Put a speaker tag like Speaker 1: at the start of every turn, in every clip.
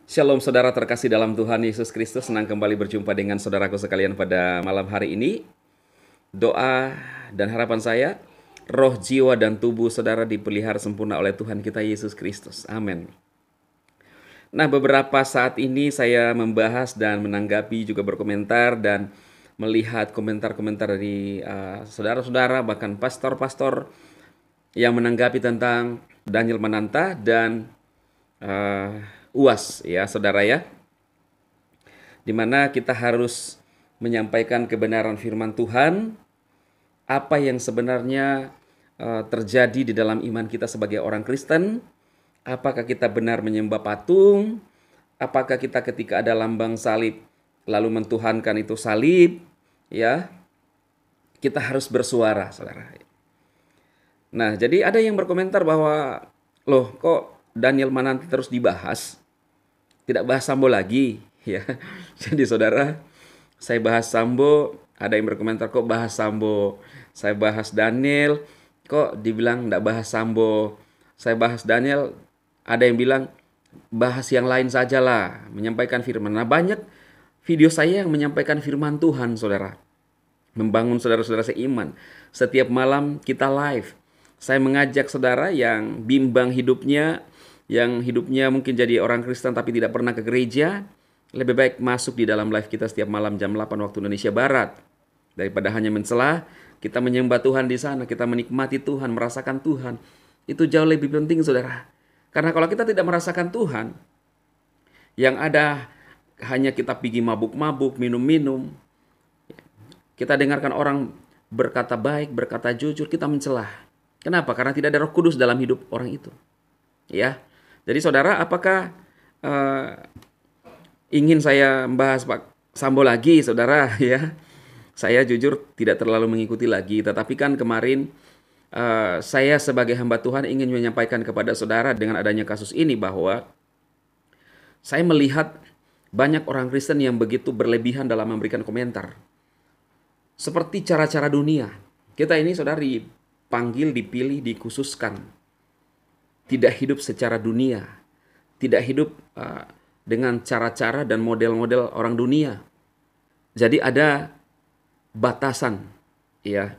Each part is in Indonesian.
Speaker 1: Shalom saudara terkasih dalam Tuhan Yesus Kristus, senang kembali berjumpa dengan saudaraku sekalian pada malam hari ini. Doa dan harapan saya, roh, jiwa, dan tubuh saudara dipelihara sempurna oleh Tuhan kita Yesus Kristus. Amin. Nah, beberapa saat ini saya membahas dan menanggapi juga berkomentar dan melihat komentar-komentar dari saudara-saudara, bahkan pastor-pastor yang menanggapi tentang Daniel Mananta dan UAS ya saudara ya, di mana kita harus menyampaikan kebenaran firman Tuhan, apa yang sebenarnya terjadi di dalam iman kita sebagai orang Kristen. Apakah kita benar menyembah patung? Apakah kita ketika ada lambang salib lalu mentuhankan itu salib? Ya, kita harus bersuara, saudara. Nah, jadi ada yang berkomentar bahwa, loh kok Daniel Mananta terus dibahas? Tidak bahas Sambo lagi, ya. Jadi saudara, saya bahas Sambo, ada yang berkomentar kok bahas Sambo. Saya bahas Daniel, kok dibilang tidak bahas Sambo. Saya bahas Daniel, ada yang bilang bahas yang lain sajalah, menyampaikan firman. Nah, banyak video saya yang menyampaikan firman Tuhan, saudara. Membangun saudara-saudara seiman. Setiap malam kita live. Saya mengajak saudara yang bimbang hidupnya, yang hidupnya mungkin jadi orang Kristen tapi tidak pernah ke gereja, lebih baik masuk di dalam live kita setiap malam jam 8 waktu Indonesia Barat. Daripada hanya mencela, kita menyembah Tuhan di sana, kita menikmati Tuhan, merasakan Tuhan. Itu jauh lebih penting, saudara. Karena kalau kita tidak merasakan Tuhan, yang ada hanya kita pergi mabuk-mabuk, minum-minum. Kita dengarkan orang berkata baik, berkata jujur, kita mencela. Kenapa? Karena tidak ada Roh Kudus dalam hidup orang itu. Ya. Jadi saudara, apakah ingin saya membahas Pak Sambo lagi, saudara? Ya, saya jujur tidak terlalu mengikuti lagi. Tetapi kan kemarin saya sebagai hamba Tuhan ingin menyampaikan kepada saudara dengan adanya kasus ini bahwa saya melihat banyak orang Kristen yang begitu berlebihan dalam memberikan komentar. Seperti cara-cara dunia. Kita ini saudara dipanggil, dipilih, dikhususkan. Tidak hidup secara dunia. Tidak hidup dengan cara-cara dan model-model orang dunia. Jadi ada batasan. Ya.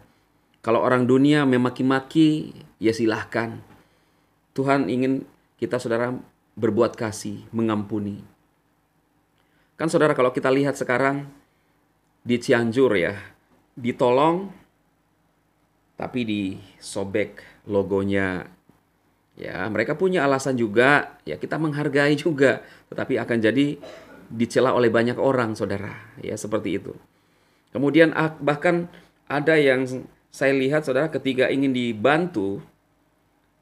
Speaker 1: Kalau orang dunia memaki-maki, ya silahkan. Tuhan ingin kita saudara berbuat kasih, mengampuni. Kan saudara kalau kita lihat sekarang di Cianjur ya, ditolong tapi disobek logonya. Ya, mereka punya alasan juga, ya kita menghargai juga, tetapi akan jadi dicela oleh banyak orang, saudara. Ya, seperti itu. Kemudian bahkan ada yang saya lihat, saudara, ketika ingin dibantu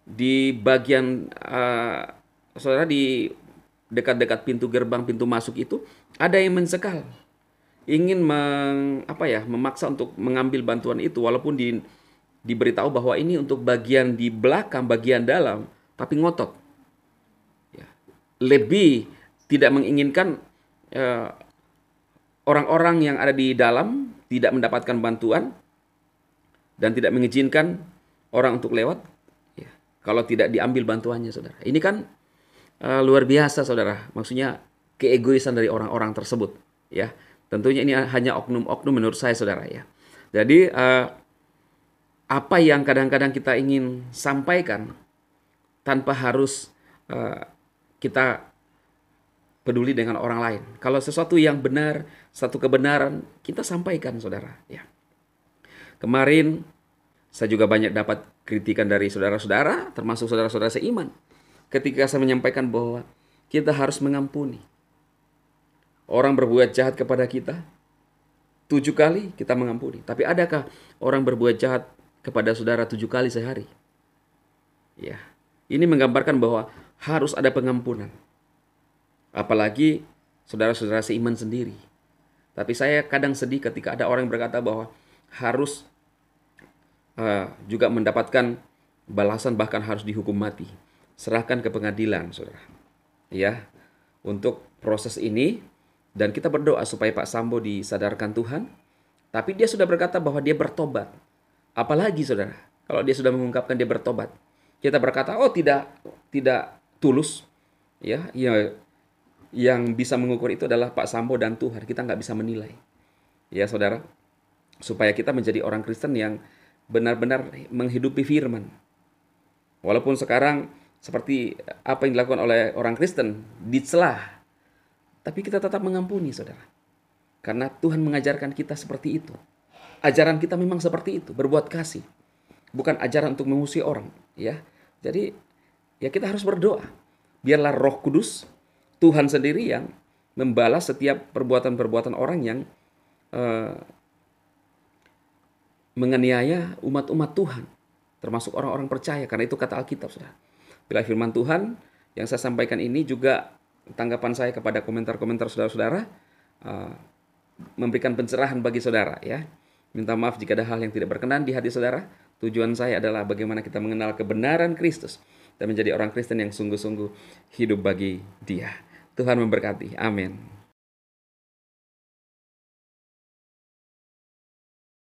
Speaker 1: di bagian saudara di dekat-dekat pintu gerbang, pintu masuk itu ada yang mencekal, ingin memaksa untuk mengambil bantuan itu, walaupun diberitahu bahwa ini untuk bagian di belakang, bagian dalam, tapi ngotot. Ya. Lebih tidak menginginkan orang-orang yang ada di dalam tidak mendapatkan bantuan dan tidak mengizinkan orang untuk lewat. Ya. Kalau tidak diambil bantuannya, saudara. Ini kan luar biasa, saudara. Maksudnya keegoisan dari orang-orang tersebut. Ya. Tentunya ini hanya oknum-oknum menurut saya, saudara ya. Jadi apa yang kadang-kadang kita ingin sampaikan tanpa harus kita peduli dengan orang lain. Kalau sesuatu yang benar, satu kebenaran, kita sampaikan, saudara. Ya. Kemarin saya juga banyak dapat kritikan dari saudara-saudara, termasuk saudara-saudara seiman, ketika saya menyampaikan bahwa kita harus mengampuni. Orang berbuat jahat kepada kita, 7 kali kita mengampuni. Tapi adakah orang berbuat jahat kepada saudara 7 kali sehari? Ya, ini menggambarkan bahwa harus ada pengampunan. Apalagi saudara-saudara seiman sendiri. Tapi saya kadang sedih ketika ada orang yang berkata bahwa harus juga mendapatkan balasan, bahkan harus dihukum mati. Serahkan ke pengadilan, saudara. Ya, untuk proses ini. Dan kita berdoa supaya Pak Sambo disadarkan Tuhan. Tapi dia sudah berkata bahwa dia bertobat. Apalagi saudara, kalau dia sudah mengungkapkan dia bertobat. Kita berkata, oh tidak tulus. Ya, yang bisa mengukur itu adalah Pak Sambo dan Tuhan. Kita nggak bisa menilai. Ya saudara, supaya kita menjadi orang Kristen yang benar-benar menghidupi firman. Walaupun sekarang seperti apa yang dilakukan oleh orang Kristen, dicelah. Tapi kita tetap mengampuni saudara. Karena Tuhan mengajarkan kita seperti itu. Ajaran kita memang seperti itu, berbuat kasih. Bukan ajaran untuk mengusir orang. Ya, jadi ya kita harus berdoa. Biarlah Roh Kudus, Tuhan sendiri yang membalas setiap perbuatan-perbuatan orang yang menganiaya umat-umat Tuhan, termasuk orang-orang percaya, karena itu kata Alkitab, saudara. Bila firman Tuhan yang saya sampaikan ini juga tanggapan saya kepada komentar-komentar saudara-saudara, memberikan pencerahan bagi saudara, ya. Minta maaf jika ada hal yang tidak berkenan di hati saudara. Tujuan saya adalah bagaimana kita mengenal kebenaran Kristus dan menjadi orang Kristen yang sungguh-sungguh hidup bagi Dia. Tuhan memberkati. Amin.